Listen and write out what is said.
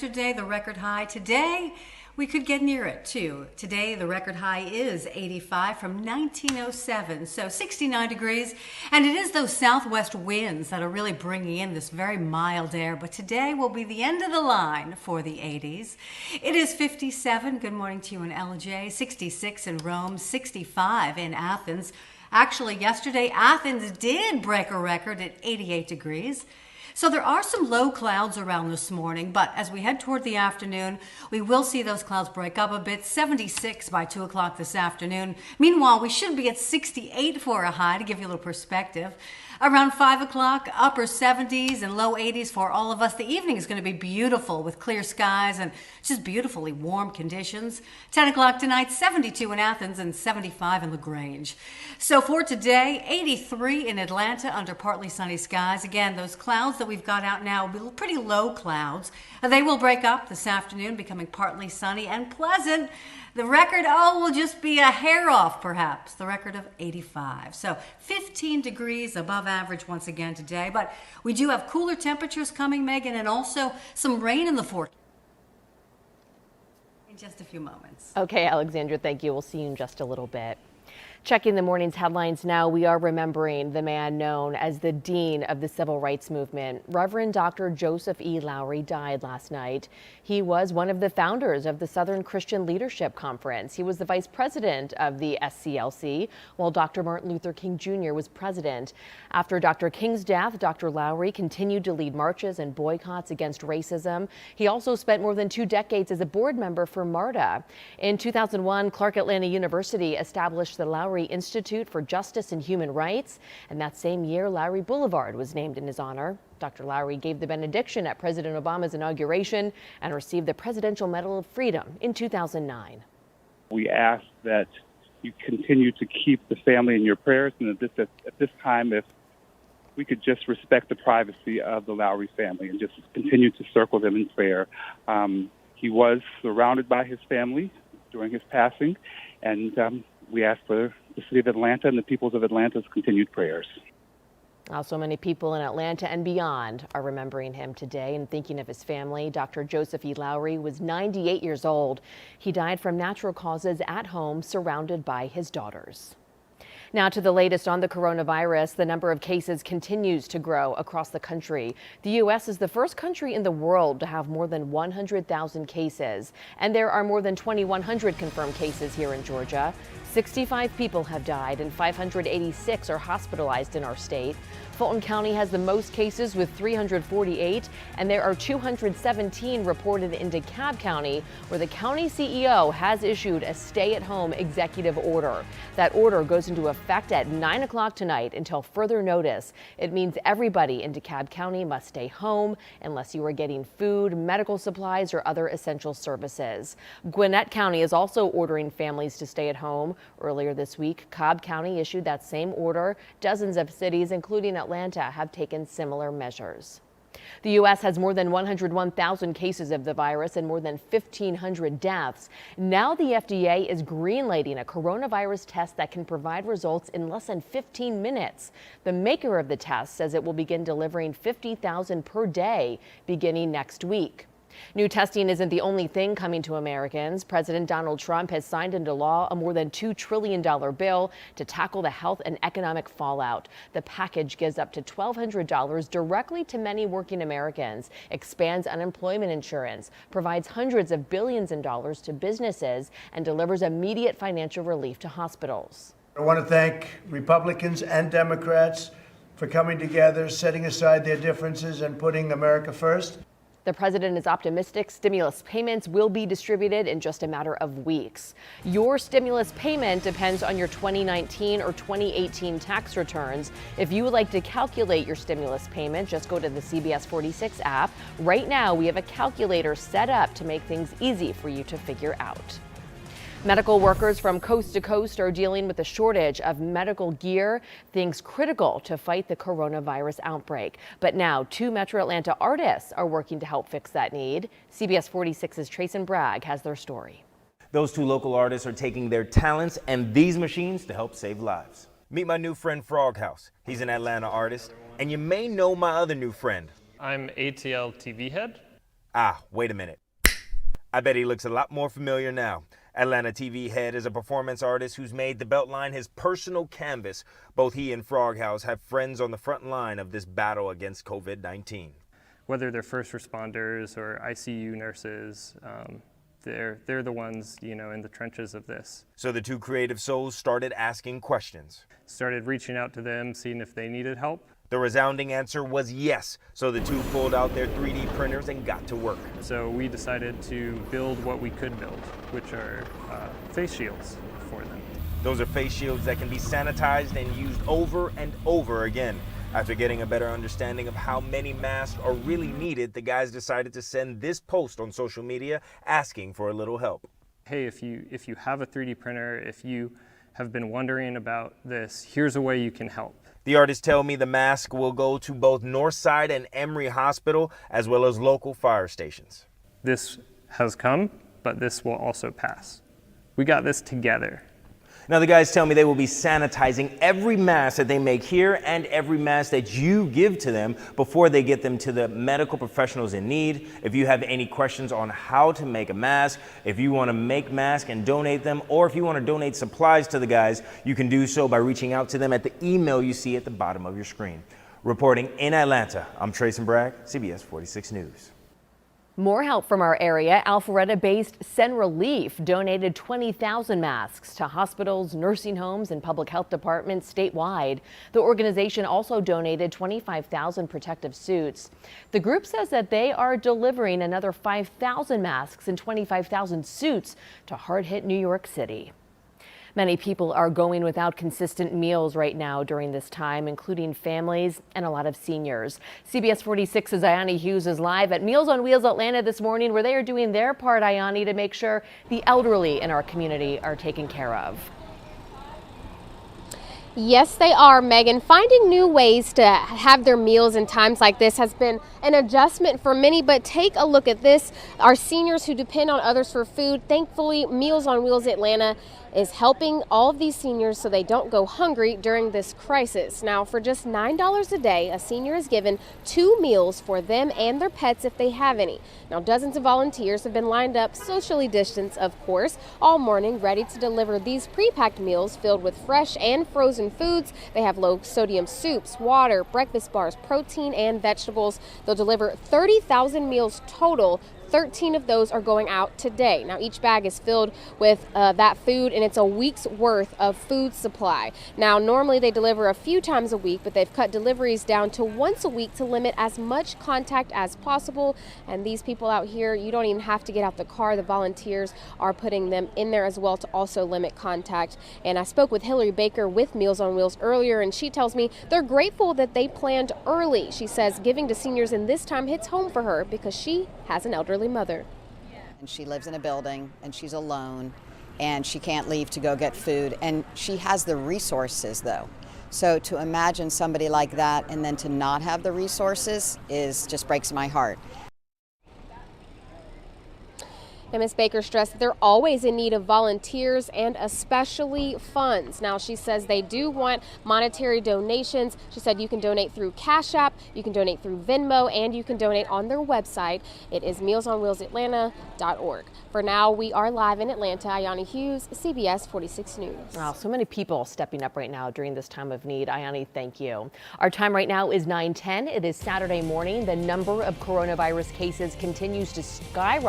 Yesterday, the record high. Today, we could get near it too. Today, the record high is 85 from 1907, so 69 degrees. And it is those southwest winds that are really bringing in this very mild air. But today will be the end of the line for the 80s. It is 57. Good morning to you in LJ. 66 in Rome, 65 in Athens. Actually, yesterday, Athens did break a record at 88 degrees. So there are some low clouds around this morning, but as we head toward the afternoon, we will see those clouds break up a bit. 76 by 2 o'clock this afternoon. Meanwhile, we should be at 68 for a high to give you a little perspective. Around 5 o'clock, upper 70s and low 80s for all of us. The evening is going to be beautiful with clear skies and just beautifully warm conditions. 10 o'clock tonight, 72 in Athens and 75 in LaGrange. So for today, 83 in Atlanta under partly sunny skies. Again, those clouds that we've got out now will be pretty low clouds. They will break up this afternoon, becoming partly sunny and pleasant. The record, will just be a hair off, perhaps. The record of 85. So 15 degrees above average once again today. But we do have cooler temperatures coming, Megan, and also some rain in the forecast in just a few moments. Okay, Alexandra, thank you. We'll see you in just a little bit. Checking the morning's headlines now, we are remembering the man known as the Dean of the Civil Rights Movement. Reverend Dr. Joseph E. Lowery died last night. He was one of the founders of the Southern Christian Leadership Conference. He was the vice president of the SCLC, while Dr. Martin Luther King Jr. was president. After Dr. King's death, Dr. Lowery continued to lead marches and boycotts against racism. He also spent more than 2 decades as a board member for MARTA. In 2001, Clark Atlanta University established the Lowery Institute for Justice and Human Rights, and that same year, Lowery Boulevard was named in his honor. Dr. Lowery gave the benediction at President Obama's inauguration and received the Presidential Medal of Freedom in 2009. We ask that you continue to keep the family in your prayers, and at this time, if we could just respect the privacy of the Lowery family and just continue to circle them in prayer. He was surrounded by his family during his passing, and we ask for the city of Atlanta and the peoples of Atlanta's continued prayers. So many people in Atlanta and beyond are remembering him today and thinking of his family. Dr. Joseph E. Lowery was 98 years old. He died from natural causes at home, surrounded by his daughters. Now to the latest on the coronavirus. The number of cases continues to grow across the country. The U.S. is the first country in the world to have more than 100,000 cases. And there are more than 2,100 confirmed cases here in Georgia. 65 people have died and 586 are hospitalized in our state. Fulton County has the most cases with 348, and there are 217 reported in DeKalb County, where the county CEO has issued a stay-at-home executive order. That order goes into effect at 9 o'clock tonight until further notice. It means everybody in DeKalb County must stay home unless you are getting food, medical supplies, or other essential services. Gwinnett County is also ordering families to stay at home. Earlier this week, Cobb County issued that same order. Dozens of cities, including Atlanta, have taken similar measures. The U.S. has more than 101,000 cases of the virus and more than 1,500 deaths. Now the FDA is greenlighting a coronavirus test that can provide results in less than 15 minutes. The maker of the test says it will begin delivering 50,000 per day beginning next week. New testing isn't the only thing coming to Americans. President Donald Trump has signed into law a more than $2 trillion bill to tackle the health and economic fallout. The package gives up to $1,200 directly to many working Americans, expands unemployment insurance, provides hundreds of billions in dollars to businesses, and delivers immediate financial relief to hospitals. I want to thank Republicans and Democrats for coming together, setting aside their differences, and putting America first. The president is optimistic stimulus payments will be distributed in just a matter of weeks. Your stimulus payment depends on your 2019 or 2018 tax returns. If you would like to calculate your stimulus payment, just go to the CBS 46 app. Right now, we have a calculator set up to make things easy for you to figure out. Medical workers from coast to coast are dealing with a shortage of medical gear, things critical to fight the coronavirus outbreak. But now 2 Metro Atlanta artists are working to help fix that need. CBS 46's Trayson Bragg has their story. Those 2 local artists are taking their talents and these machines to help save lives. Meet my new friend Froghouse. He's an Atlanta artist, and you may know my other new friend. I'm ATL TV Head. Ah, wait a minute. I bet he looks a lot more familiar now. Atlanta TV Head is a performance artist who's made the Beltline his personal canvas. Both he and Froghouse have friends on the front line of this battle against COVID-19. Whether they're first responders or ICU nurses, they're the ones, in the trenches of this. So the two creative souls started asking questions. Started reaching out to them, seeing if they needed help. The resounding answer was yes. So the two pulled out their 3D printers and got to work. So we decided to build what we could build, which are face shields for them. Those are face shields that can be sanitized and used over and over again. After getting a better understanding of how many masks are really needed, the guys decided to send this post on social media asking for a little help. Hey, if you have a 3D printer, if you have been wondering about this, here's a way you can help. The artists tell me the mask will go to both Northside and Emory Hospital, as well as local fire stations. This has come, but this will also pass. We got this together. Now the guys tell me they will be sanitizing every mask that they make here and every mask that you give to them before they get them to the medical professionals in need. If you have any questions on how to make a mask, if you want to make masks and donate them, or if you want to donate supplies to the guys, you can do so by reaching out to them at the email you see at the bottom of your screen. Reporting in Atlanta, I'm Trayson Bragg, CBS 46 News. More help from our area. Alpharetta-based Send Relief donated 20,000 masks to hospitals, nursing homes, and public health departments statewide. The organization also donated 25,000 protective suits. The group says that they are delivering another 5,000 masks and 25,000 suits to hard-hit New York City. Many people are going without consistent meals right now during this time, including families and a lot of seniors. CBS 46's Ayani Hughes is live at Meals on Wheels Atlanta this morning, where they are doing their part, Ayani, to make sure the elderly in our community are taken care of. Yes, they are, Megan. Finding new ways to have their meals in times like this has been an adjustment for many, but take a look at this. Our seniors who depend on others for food, thankfully, Meals on Wheels Atlanta is helping all of these seniors so they don't go hungry during this crisis. Now, for just $9 a day, a senior is given 2 meals for them and their pets if they have any. Now, dozens of volunteers have been lined up, socially distanced, of course, all morning, ready to deliver these pre-packed meals filled with fresh and frozen foods. They have low-sodium soups, water, breakfast bars, protein, and vegetables. They'll deliver 30,000 meals total. 13 of those are going out today. Now, each bag is filled with that food, and it's a week's worth of food supply. Now, normally they deliver a few times a week, but they've cut deliveries down to once a week to limit as much contact as possible. And these people out here, you don't even have to get out the car. The volunteers are putting them in there as well to also limit contact. And I spoke with Hillary Baker with Meals on Wheels earlier, and she tells me they're grateful that they planned early. She says giving to seniors in this time hits home for her because she has an elderly mother. And she lives in a building and she's alone and she can't leave to go get food, and she has the resources though. So to imagine somebody like that and then to not have the resources just breaks my heart. And Ms. Baker stressed that they're always in need of volunteers and especially funds. Now, she says they do want monetary donations. She said you can donate through Cash App, you can donate through Venmo, and you can donate on their website. It is mealsonwheelsatlanta.org. For now, we are live in Atlanta. Ayani Hughes, CBS 46 News. Wow, so many people stepping up right now during this time of need. Ayani, thank you. Our time right now is 9:10. It is Saturday morning. The number of coronavirus cases continues to skyrocket.